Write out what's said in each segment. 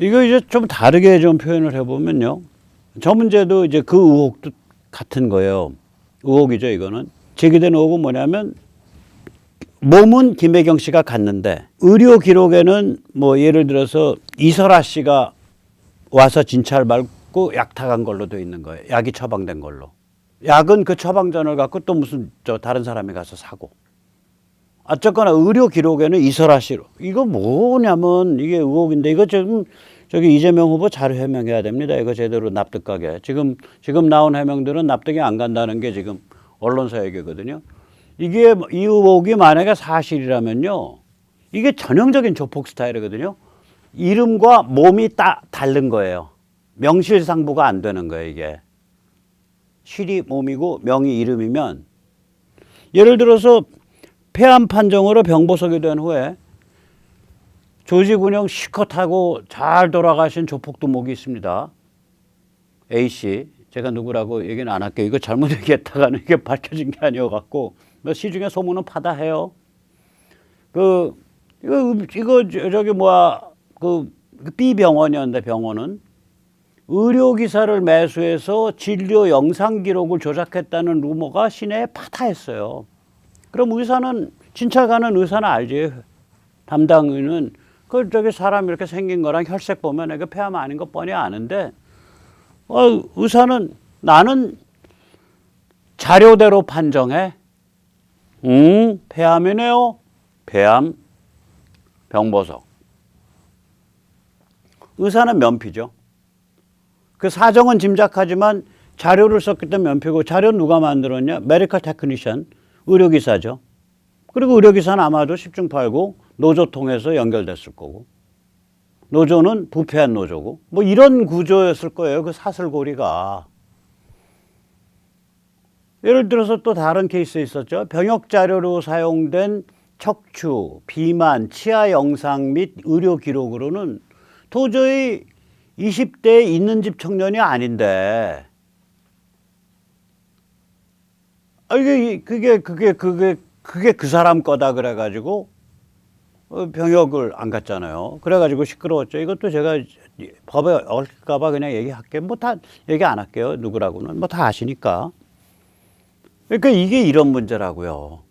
이거 이제 좀 다르게 좀 표현을 해보면요. 저 문제도 이제 그 의혹도 같은 거예요. 의혹이죠, 이거는. 제기된 의혹은 뭐냐면, 몸은 김혜경 씨가 갔는데, 의료 기록에는 뭐 예를 들어서 이설아 씨가 와서 진찰 받고 약 타간 걸로 돼 있는 거예요. 약이 처방된 걸로. 약은 그 처방전을 갖고 또 무슨 다른 사람이 가서 사고. 어쨌거나 의료 기록에는 이설아 씨로. 이거 뭐냐면 이게 의혹인데 이거 지금 저기 이재명 후보 잘 해명해야 됩니다. 이거 제대로 납득가게. 지금 나온 해명들은 납득이 안 간다는 게 지금 언론사 얘기거든요. 이게 이 의혹이 만약에 사실이라면요. 이게 전형적인 조폭 스타일이거든요. 이름과 몸이 다른 거예요. 명실상부가 안 되는 거예요, 이게. 실이 몸이고 명이 이름이면 예를 들어서 폐암 판정으로 병보석이 된 후에 조직운영 실컷 하고 잘 돌아가신 조폭두목이 있습니다. A씨. 제가 누구라고 얘기는 안 할게요. 이거 잘못 얘기했다가는 이게 밝혀진 게 아니어갖고 시중에 소문은 파다해요. 이거 저기 뭐야 그 B 병원이었는데 병원은 의료 기사를 매수해서 진료 영상 기록을 조작했다는 루머가 시내에 파다했어요. 그럼 의사는 진찰 가는 의사는 알지. 담당의는 그 저기 사람 이렇게 생긴 거랑 혈색 보면 이거 폐암 아닌 거 뻔히 아는데 의사는 나는 자료대로 판정해. 폐암이네요. 폐암, 병보석. 의사는 면피죠. 그 사정은 짐작하지만 자료를 썼기 때문에 면피고 자료 누가 만들었냐? 메디컬 테크니션, 의료기사죠. 그리고 의료기사는 아마도 10중 8구 노조 통해서 연결됐을 거고 노조는 부패한 노조고 뭐 이런 구조였을 거예요. 그 사슬고리가. 예를 들어서 또 다른 케이스 있었죠. 병역 자료로 사용된 척추, 비만, 치아 영상 및 의료 기록으로는 도저히 20대에 있는 집 청년이 아닌데 그게 그 사람 거다 그래가지고 병역을 안 갔잖아요. 그래가지고 시끄러웠죠. 이것도 제가 법에 얽힐까봐 그냥 얘기할게요. 뭐 다 얘기 안 할게요. 누구라고는. 뭐 다 아시니까. 그러니까 이게 이런 문제라고요.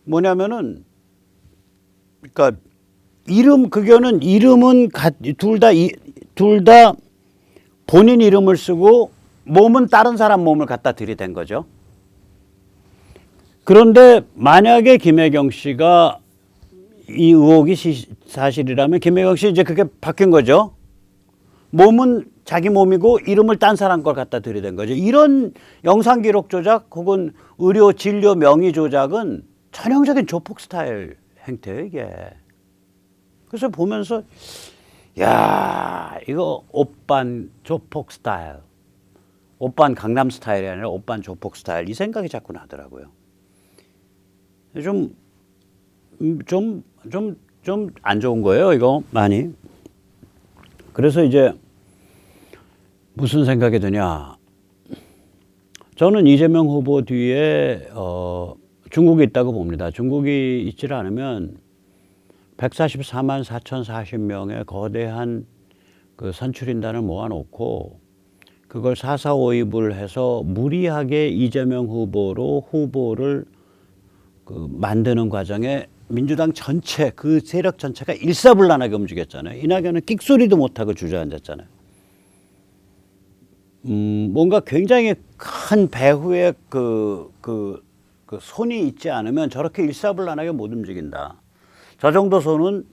뭐냐면은, 그러니까 그거는 이름은 둘 다 본인 이름을 쓰고 몸은 다른 사람 몸을 갖다 들이댄 거죠. 그런데 만약에 김혜경 씨가 이 의혹이 사실이라면 김혜경 씨 이제 그게 바뀐 거죠. 몸은 자기 몸이고 이름을 딴 사람 걸 갖다 들이댄 거죠. 이런 영상 기록 조작 혹은 의료 진료 명의 조작은 전형적인 조폭 스타일 행태예요, 이게. 그래서 보면서 야, 이거 오빤 조폭 스타일. 오빤 강남 스타일이 아니라 오빤 조폭 스타일 이 생각이 자꾸 나더라고요. 좀 안 좋은 거예요, 이거 많이. 그래서 이제 무슨 생각이 드냐. 저는 이재명 후보 뒤에 중국이 있다고 봅니다. 중국이 있질 않으면 144만 4,040명의 거대한 그 선출인단을 모아놓고 그걸 사사오입을 해서 무리하게 이재명 후보를 만드는 과정에 민주당 전체 그 세력 전체가 일사불란하게 움직였잖아요. 이낙연은 끽소리도 못하고 주저앉았잖아요. 뭔가 굉장히 큰 배후에 그 손이 있지 않으면 저렇게 일사불란하게 못 움직인다. 저 정도 손은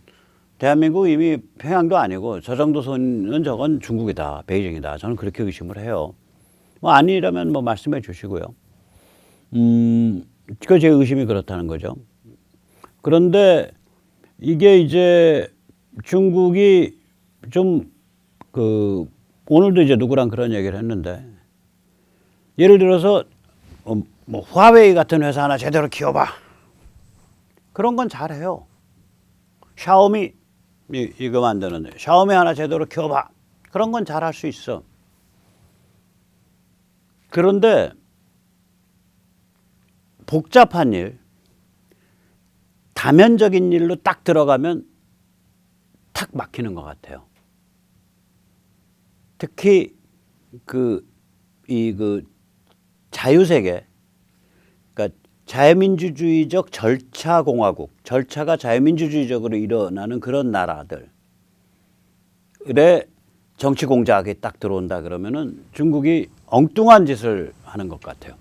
대한민국 이미 평양도 아니고 저 정도 손은 저건 중국이다, 베이징이다. 저는 그렇게 의심을 해요. 뭐 아니라면 뭐 말씀해 주시고요. 그 제 의심이 그렇다는 거죠. 그런데 이게 이제 중국이 좀 오늘도 이제 누구랑 그런 얘기를 했는데 예를 들어서 뭐 화웨이 같은 회사 하나 제대로 키워봐. 그런 건 잘해요. 샤오미 이거 만드는데 샤오미 하나 제대로 키워봐. 그런 건 잘할 수 있어. 그런데 복잡한 일, 다면적인 일로 딱 들어가면 탁 막히는 것 같아요. 특히 그 자유세계, 그러니까 자유민주주의적 절차공화국, 절차가 자유민주주의적으로 일어나는 그런 나라들의 정치 공작이 딱 들어온다 그러면은 중국이 엉뚱한 짓을 하는 것 같아요.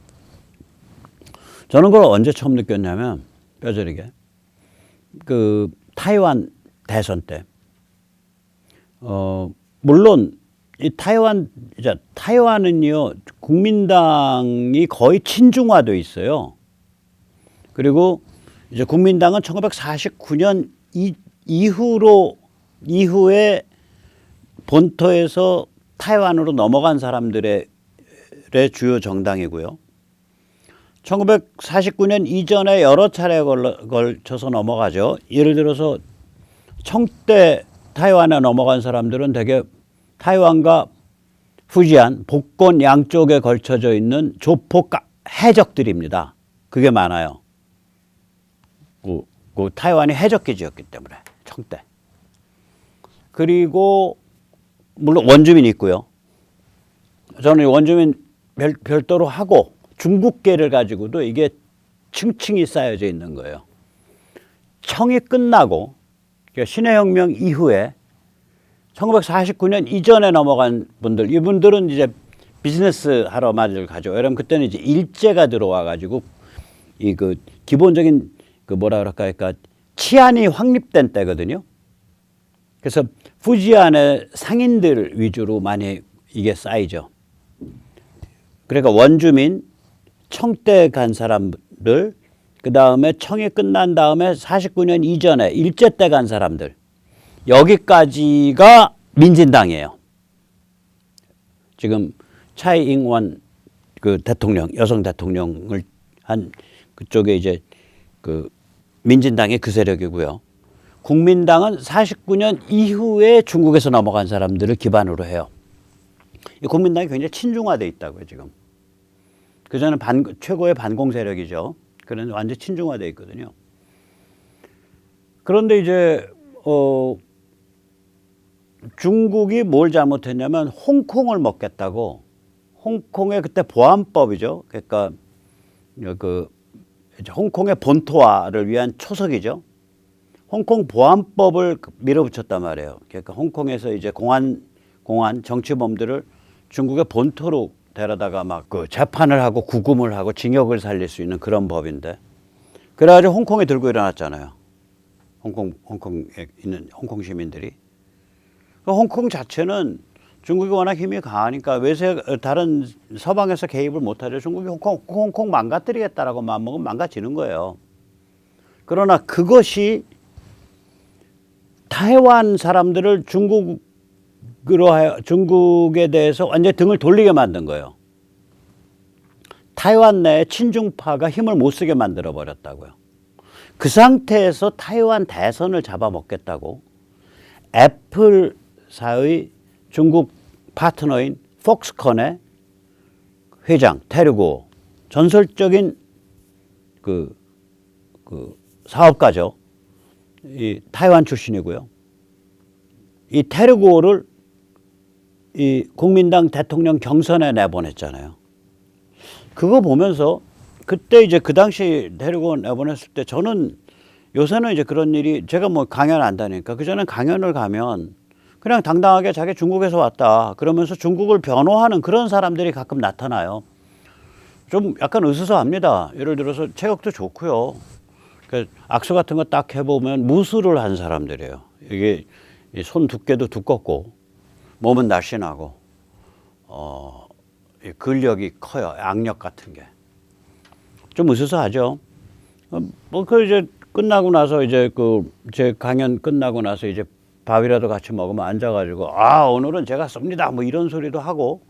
저는 그걸 언제 처음 느꼈냐면 뼈저리게 그 타이완 대선 때, 물론 이 타이완은요 국민당이 거의 친중화돼 있어요. 그리고 이제 국민당은 1949년 이후에 본토에서 타이완으로 넘어간 사람들의 주요 정당이고요. 1949년 이전에 여러 차례에 걸쳐서 넘어가죠. 예를 들어서 청때 타이완에 넘어간 사람들은 대개 타이완과 후지안, 복권 양쪽에 걸쳐져 있는 조폭 해적들입니다. 그게 많아요. 그 타이완이 해적기지였기 때문에 청때. 그리고 물론 원주민이 있고요. 저는 원주민 별도로 하고 중국계를 가지고도 이게 층층이 쌓여져 있는 거예요. 청이 끝나고 신해혁명 이후에 1949년 이전에 넘어간 분들, 이분들은 이제 비즈니스 하러 말을 가죠. 여러분 그때는 이제 일제가 들어와 가지고 기본적인 뭐라 그럴까, 그러니까 치안이 확립된 때거든요. 그래서 후지안의 상인들 위주로 많이 이게 쌓이죠. 그러니까 원주민, 청때 간 사람들, 그 다음에 청이 끝난 다음에 49년 이전에 일제 때 간 사람들, 여기까지가 민진당이에요. 지금 차이잉원 그 대통령, 여성 대통령을 한 그쪽에 이제 그 민진당의 그 세력이고요. 국민당은 49년 이후에 중국에서 넘어간 사람들을 기반으로 해요. 이 국민당이 굉장히 친중화돼 있다고요, 지금. 그전에 최고의 반공 세력이죠. 그런 완전 친중화돼 있거든요. 그런데 이제 중국이 뭘 잘못했냐면 홍콩을 먹겠다고, 홍콩의 그때 보안법이죠. 그러니까 홍콩의 본토화를 위한 초석이죠. 홍콩 보안법을 밀어붙였단 말이에요. 그러니까 홍콩에서 이제 공안 정치범들을 중국의 본토로 데려다가 막 재판을 하고 구금을 하고 징역을 살릴 수 있는 그런 법인데, 그래가지고 홍콩에 들고 일어났잖아요. 홍콩에 있는 홍콩 시민들이. 홍콩 자체는 중국이 워낙 힘이 강하니까 다른 서방에서 개입을 못하죠. 중국이 홍콩 망가뜨리겠다라고 마음먹으면 망가지는 거예요. 그러나 그것이 타이완 사람들을 중국에 대해서 완전히 등을 돌리게 만든 거예요. 타이완 내에 친중파가 힘을 못 쓰게 만들어 버렸다고요. 그 상태에서 타이완 대선을 잡아먹겠다고 애플사의 중국 파트너인 폭스콘의 회장 테르고, 전설적인 그 사업가죠. 이 타이완 출신이고요. 이 테르고를 이 국민당 대통령 경선에 내보냈잖아요. 그거 보면서 그때 이제 그 당시 테르고 내보냈을 때 저는, 요새는 이제 그런 일이, 제가 뭐 강연 안 다니니까 그전엔 강연을 가면 그냥 당당하게 자기 중국에서 왔다 그러면서 중국을 변호하는 그런 사람들이 가끔 나타나요. 좀 약간 으스스합니다. 예를 들어서 체격도 좋고요. 그러니까 악수 같은 거 딱 해보면 무술을 한 사람들이에요. 이게 손 두께도 두껍고 몸은 날씬하고 근력이 커요. 악력 같은 게 좀 으스스하죠. 이제 끝나고 나서 이제 제 강연 끝나고 나서 이제 밥이라도 같이 먹으면 앉아가지고 오늘은 제가 쏩니다 뭐 이런 소리도 하고.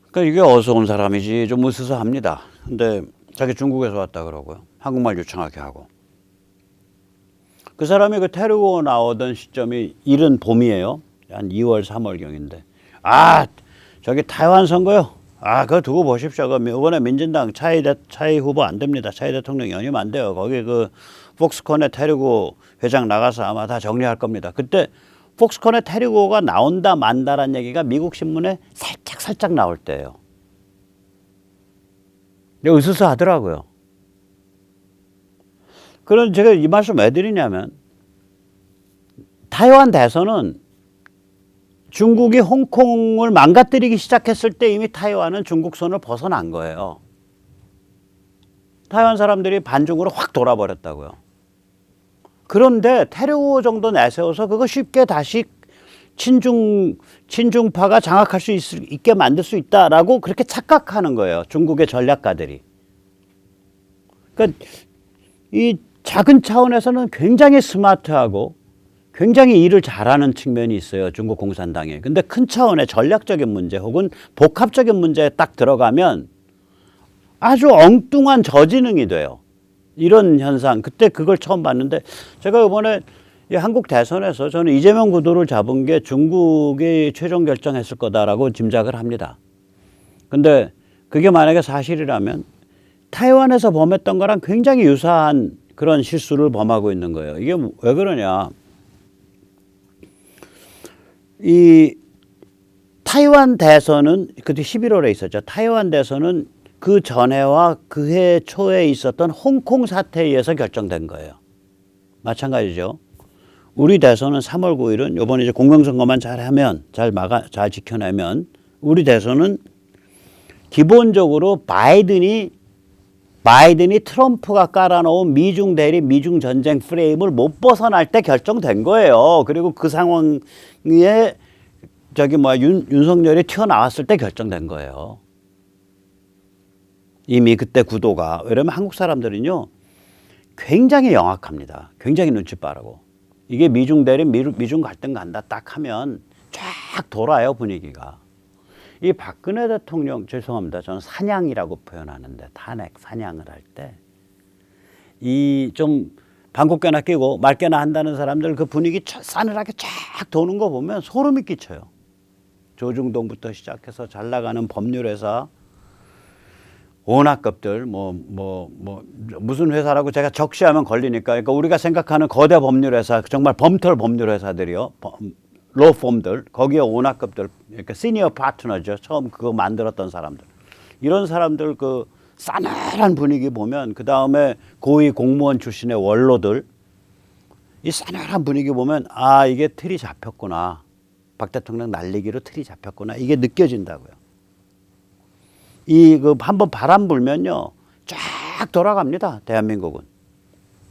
그러니까 이게 어디서 온 사람이지 좀 으스스합니다. 근데 자기 중국에서 왔다 그러고요. 한국말 유창하게 하고. 그 사람이 그 테르고 나오던 시점이 이른 봄이에요. 한 2월 3월경인데 저기 타이완 선거요. 그거 두고 보십시오. 이번에 민진당 차이 후보 안 됩니다. 차이 대통령 연임 안 돼요. 거기 폭스콘의 테르고 회장 나가서 아마 다 정리할 겁니다. 그때 폭스콘의 테르고가 나온다 만다란 얘기가 미국 신문에 살짝 나올 때예요. 으스스 하더라고요. 그런 제가 이 말씀 왜 드리냐면 타이완 대선은 중국이 홍콩을 망가뜨리기 시작했을 때 이미 타이완은 중국 손을 벗어난 거예요. 타이완 사람들이 반중으로 확 돌아버렸다고요. 그런데 테르고 정도 내세워서 그거 쉽게 다시 친중파가 장악할 수 있게 만들 수 있다라고 그렇게 착각하는 거예요. 중국의 전략가들이. 그러니까 이 작은 차원에서는 굉장히 스마트하고 굉장히 일을 잘하는 측면이 있어요. 중국 공산당에. 근데 큰 차원의 전략적인 문제 혹은 복합적인 문제에 딱 들어가면 아주 엉뚱한 저지능이 돼요. 이런 현상. 그때 그걸 처음 봤는데 제가 이번에 이 한국 대선에서 저는 이재명 구도를 잡은 게 중국이 최종 결정했을 거다라고 짐작을 합니다. 근데 그게 만약에 사실이라면 타이완에서 범했던 거랑 굉장히 유사한 그런 실수를 범하고 있는 거예요. 이게 왜 그러냐. 이 타이완 대선은 그때 11월에 있었죠. 타이완 대선은 그 전해와 그해 초에 있었던 홍콩 사태에 의해서 결정된 거예요. 마찬가지죠. 우리 대선은 3월 9일은 이번에 이제 공명선거만 잘하면 잘 지켜내면 우리 대선은 기본적으로 바이든이 트럼프가 깔아놓은 미중 대립, 미중 전쟁 프레임을 못 벗어날 때 결정된 거예요. 그리고 그 상황에 윤석열이 튀어나왔을 때 결정된 거예요. 이미 그때 구도가. 왜냐면 한국 사람들은요, 굉장히 영악합니다. 굉장히 눈치 빠르고. 이게 미중 대립, 미중 갈등 간다 딱 하면 쫙 돌아요, 분위기가. 이 박근혜 대통령, 죄송합니다. 저는 사냥이라고 표현하는데, 탄핵 사냥을 할 때, 이 좀 방귀깨나 끼고 말깨나 한다는 사람들 그 분위기 싸늘하게 쫙 도는 거 보면 소름이 끼쳐요. 조중동부터 시작해서 잘 나가는 법률회사, 오나급들, 무슨 회사라고 제가 적시하면 걸리니까, 그러니까 우리가 생각하는 거대 법률회사, 정말 범털 법률회사들이요. 로펌들, 거기에 오나급들, 그러니까 시니어 파트너죠. 처음 그거 만들었던 사람들. 이런 사람들 그 싸늘한 분위기 보면, 그 다음에 고위 공무원 출신의 원로들, 이 싸늘한 분위기 보면, 이게 틀이 잡혔구나. 박 대통령 날리기로 틀이 잡혔구나. 이게 느껴진다고요. 한번 바람 불면요, 쫙 돌아갑니다. 대한민국은.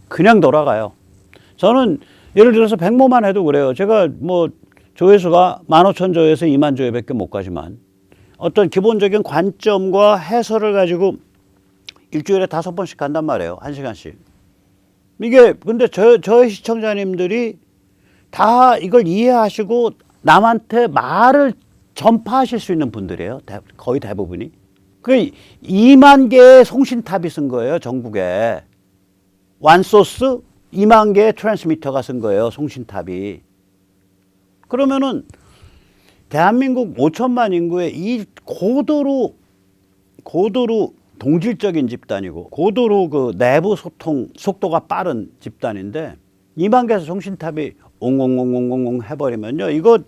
그냥 돌아가요. 저는 예를 들어서 백모만 해도 그래요. 제가 조회수가 15,000조에서 2만 조회 밖에 못 가지만 어떤 기본적인 관점과 해설을 가지고 일주일에 5번씩 간단 말이에요. 1시간씩. 이게 근데 저의 시청자님들이 다 이걸 이해하시고 남한테 말을 전파하실 수 있는 분들이에요. 거의 대부분이. 2만 개의 송신탑이 쓴 거예요. 전국에. 완소스 2만 개의 트랜스미터가 쓴 거예요. 송신탑이. 그러면은 대한민국 5천만 인구의 이 고도로 동질적인 집단이고 고도로 그 내부 소통 속도가 빠른 집단인데 2만 개의 송신탑이 옹옹옹옹옹 해버리면요. 이거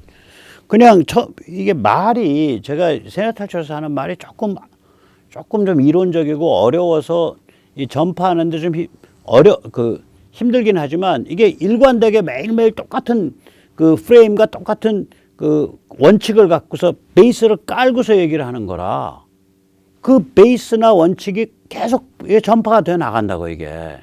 그냥 이게 말이 제가 세네탈출에서 하는 말이 조금 좀 이론적이고 어려워서 이 전파하는데 좀 힘들긴 하지만 이게 일관되게 매일매일 똑같은 그 프레임과 똑같은 그 원칙을 갖고서 베이스를 깔고서 얘기를 하는 거라 그 베이스나 원칙이 계속 전파가 돼 나간다고 이게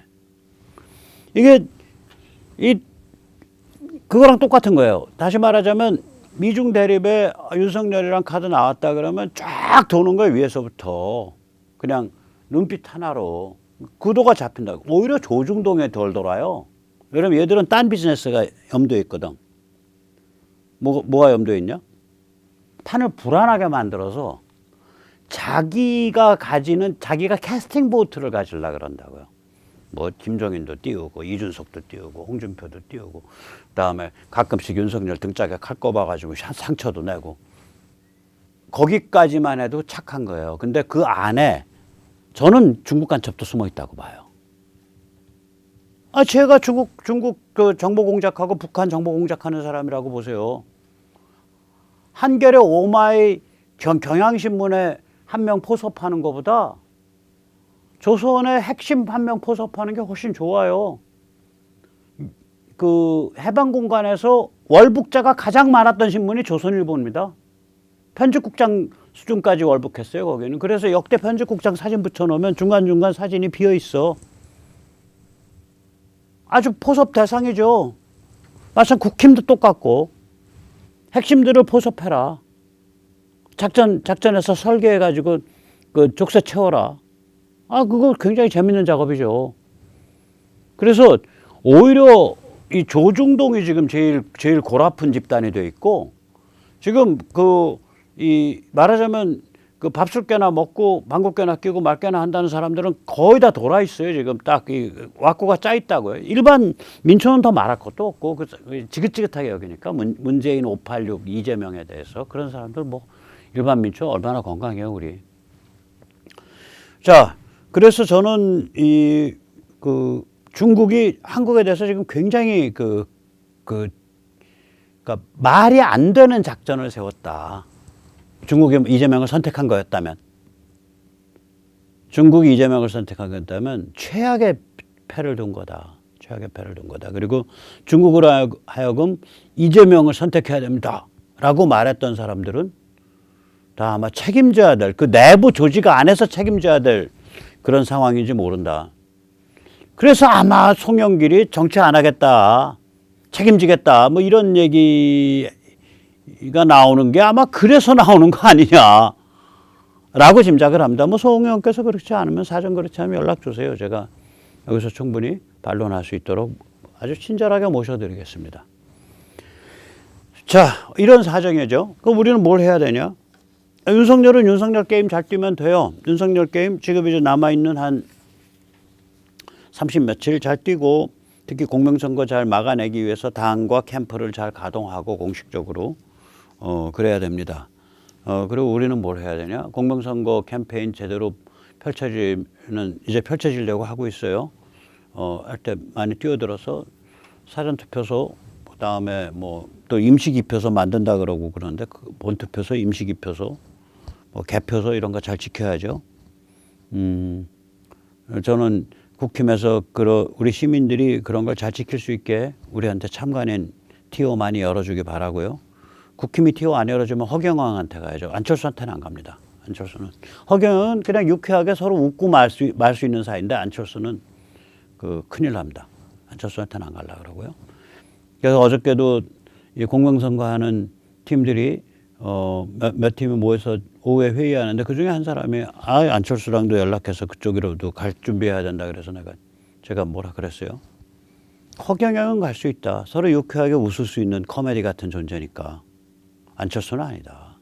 그거랑 똑같은 거예요. 다시 말하자면 미중 대립에 윤석열이랑 카드 나왔다 그러면 쫙 도는 거예요. 위에서부터 그냥 눈빛 하나로 구도가 잡힌다고. 오히려 조중동에 덜 돌아요. 왜냐면 얘들은 딴 비즈니스가 염두에 있거든. 뭐가 염두에 있냐? 판을 불안하게 만들어서 자기가 캐스팅 보트를 가지려고 그런다고요. 김종인도 띄우고 이준석도 띄우고 홍준표도 띄우고 그다음에 가끔씩 윤석열 등짝에 칼 꼽아가지고 상처도 내고 거기까지만 해도 착한 거예요. 근데 그 안에 저는 중국 간첩도 숨어 있다고 봐요. 제가 중국 그 정보 공작하고 북한 정보 공작하는 사람이라고 보세요. 한겨레 오마이 경향신문에 한 명 포섭하는 것보다 조선의 핵심 한 명 포섭하는 게 훨씬 좋아요. 그 해방 공간에서 월북자가 가장 많았던 신문이 조선일보입니다. 편집국장 수준까지 월북했어요, 거기는. 그래서 역대 편집국장 사진 붙여놓으면 중간중간 사진이 비어 있어. 아주 포섭 대상이죠. 마찬 국힘도 똑같고. 핵심들을 포섭해라. 작전에서 설계해가지고 그 족쇄 채워라. 그거 굉장히 재밌는 작업이죠. 그래서 오히려 이 조중동이 지금 제일 골아픈 집단이 돼 있고, 지금 말하자면 그 밥술깨나 먹고 방귀깨나 끼고 말깨나 한다는 사람들은 거의 다 돌아 있어요. 지금 딱 이 왁구가 짜 있다고요. 일반 민초는 더 말할 것도 없고 지긋지긋하게 여기니까 문재인 586 이재명에 대해서 그런 사람들 뭐 일반 민초 얼마나 건강해요, 우리. 자, 그래서 저는 중국이 한국에 대해서 지금 굉장히 그러니까 말이 안 되는 작전을 세웠다. 중국이 이재명을 선택한 거였다면, 최악의 패를 둔 거다. 그리고 중국으로 하여금 이재명을 선택해야 됩니다. 라고 말했던 사람들은 다 아마 책임져야 될, 그 내부 조직 안에서 책임져야 될 그런 상황인지 모른다. 그래서 아마 송영길이 정치 안 하겠다, 책임지겠다, 뭐 이런 얘기가 나오는 게 아마 그래서 나오는 거 아니냐 라고 짐작을 합니다. 뭐 송영께서 그렇지 않으면, 사정 그렇지 않으면 연락 주세요. 제가 여기서 충분히 반론할 수 있도록 아주 친절하게 모셔드리겠습니다. 자, 이런 사정이죠. 그럼 우리는 뭘 해야 되냐? 윤석열은 윤석열 게임 잘 뛰면 돼요. 윤석열 게임 지금 이제 남아있는 한 30 며칠 잘 뛰고, 특히 공명선거 잘 막아내기 위해서 당과 캠프를 잘 가동하고 공식적으로 그래야 됩니다. 그리고 우리는 뭘 해야 되냐? 공명선거 캠페인 제대로 이제 펼쳐지려고 하고 있어요. 할 때 많이 뛰어들어서 사전투표소, 그 다음에 뭐 또 임시기표소 만든다 그러고 그러는데, 그 본투표소, 임시기표소, 뭐 개표소 이런 거 잘 지켜야죠. 저는 국힘에서 우리 시민들이 그런 걸 잘 지킬 수 있게 우리한테 참관인 TO 많이 열어주기 바라고요. 국힘이 TO 안 열어주면 허경영한테 가야죠. 안철수한테는 안 갑니다. 안철수는. 허경영은 그냥 유쾌하게 서로 웃고 말 수 있는 사이인데, 안철수는 큰일 납니다. 안철수한테는 안 가려고 그러고요. 그래서 어저께도 이 공명선거 하는 팀들이 몇 팀이 모여서 오후에 회의하는데, 그중에 한 사람이 안철수랑도 연락해서 그쪽으로도 갈 준비해야 된다 그래서 제가 뭐라 그랬어요? 허경영은 갈 수 있다. 서로 유쾌하게 웃을 수 있는 코미디 같은 존재니까. 안철수는 아니다.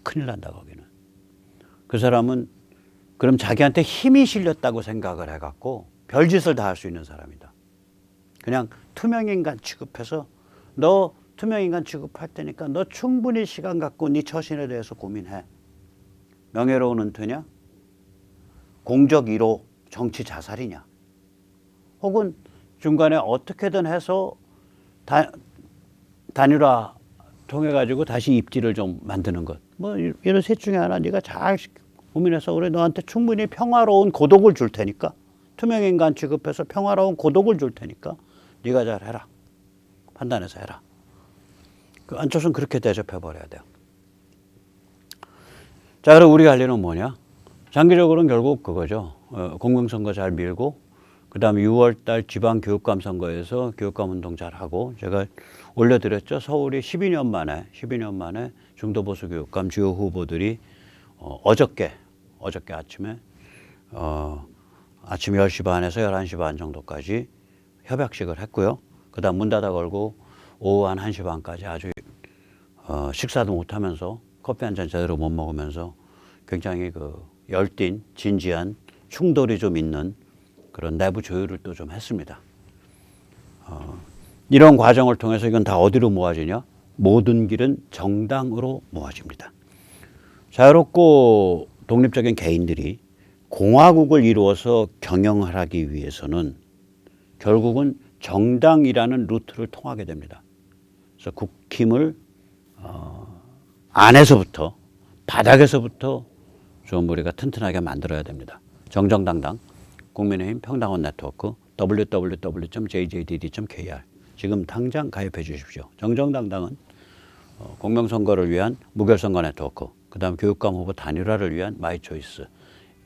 큰일 난다, 거기는. 그 사람은 그럼 자기한테 힘이 실렸다고 생각을 해갖고 별짓을 다 할 수 있는 사람이다. 그냥 투명인간 취급해서, 너 투명인간 취급할 테니까 너 충분히 시간 갖고 네 처신에 대해서 고민해. 명예로운 은퇴냐? 공적 1호 정치 자살이냐? 혹은 중간에 어떻게든 해서 단일화 통해가지고 다시 입지를 좀 만드는 것. 뭐 이런 셋 중에 하나 네가 잘 고민해서 우리 너한테 충분히 평화로운 고독을 줄 테니까, 투명인간 취급해서 평화로운 고독을 줄 테니까 네가 잘 해라. 판단해서 해라. 안철수는 그렇게 대접해버려야 돼요. 자, 그럼 우리가 할 일은 뭐냐? 장기적으로는 결국 그거죠. 공공선거 잘 밀고, 그 다음에 6월달 지방교육감 선거에서 교육감 운동 잘하고, 제가 올려드렸죠. 서울이 12년 만에 중도보수 교육감 주요 후보들이 어저께 아침에 아침 10시 반에서 11시 반 정도까지 협약식을 했고요. 그 다음 문 닫아 걸고 오후 한 1시 반까지 아주 식사도 못하면서 커피 한 잔 제대로 못 먹으면서 굉장히 열띤 진지한 충돌이 좀 있는 그런 내부 조율을 또 좀 했습니다. 이런 과정을 통해서 이건 다 어디로 모아지냐? 모든 길은 정당으로 모아집니다. 자유롭고 독립적인 개인들이 공화국을 이루어서 경영하기 위해서는 결국은 정당이라는 루트를 통하게 됩니다. 그래서 국힘을 안에서부터 바닥에서부터 좀 우리가 튼튼하게 만들어야 됩니다. 정정당당 국민의힘 평당원 네트워크 www.jjdd.kr 지금 당장 가입해 주십시오. 정정당당은 공명선거를 위한 무결선거 네트워크, 그 다음 교육감 후보 단일화를 위한 마이초이스,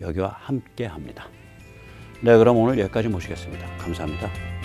여기와 함께 합니다. 네, 그럼 오늘 여기까지 모시겠습니다. 감사합니다.